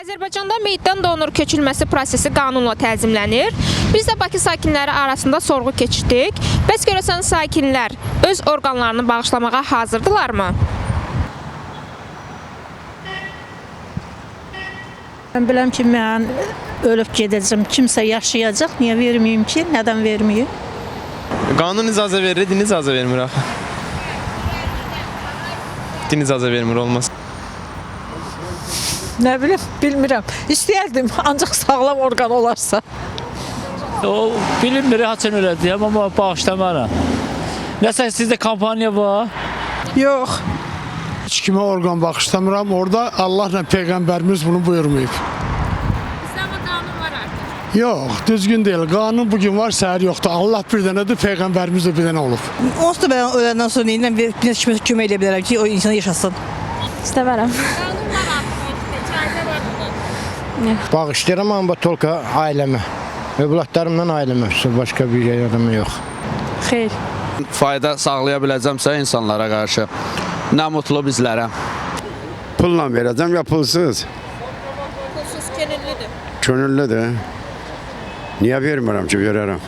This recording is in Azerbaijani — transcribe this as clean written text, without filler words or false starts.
Azərbaycanda meyitdən donor köçülməsi prosesi qanunla tənzimlənir. Biz də Bakı sakinləri arasında sorğu keçirdik. Bəs görəsən sakinlər öz orqanlarını bağışlamağa hazırdılarmı? Mən biləm ki, mən ölüb gedəcəm. Kimsə yaşayacaq, niyə verməyim ki? Nədən verməyim? Qanun icazə verir, din icazə vermir axı. Din icazə vermir, olmaz. Nə bilim, bilmirəm. İstəyərdim, ancaq sağlam orqan olarsa. O bilinmir, haçan öyrədiyəm, amma bağışlamaram. Nəsə sizdə kampaniya var? Yox. Heç kimə orqan bağışlamıram. Orada Allahla Peyğəmbərimiz bunu buyurmayıb. Bizdə ama qanun var artıq. Yox, düzgün deyil. Qanun bugün var, səhər yoxdur. Allah bir dənədir, Peyğəmbərimiz də bir dənə olub. Onsuz da mən öləndən sonra ilə bir kömək edə bilərəm ki, o insan yaşasın. İstəmərəm. Qanun var artıq, icazə var bunun. Bağışlayıram amma tolka ailəmə. Övladlarımdan ailəmə, başqa bir adamı yox. Xeyr. Fayda sağlaya biləcəmsə insanlara qarşı nə mutlu bizlərə. Pulla verəcəm ya pulsuz? Pulsuz könüllüdür. Könüllüdür. Niyə vermirəm ki, verərəm.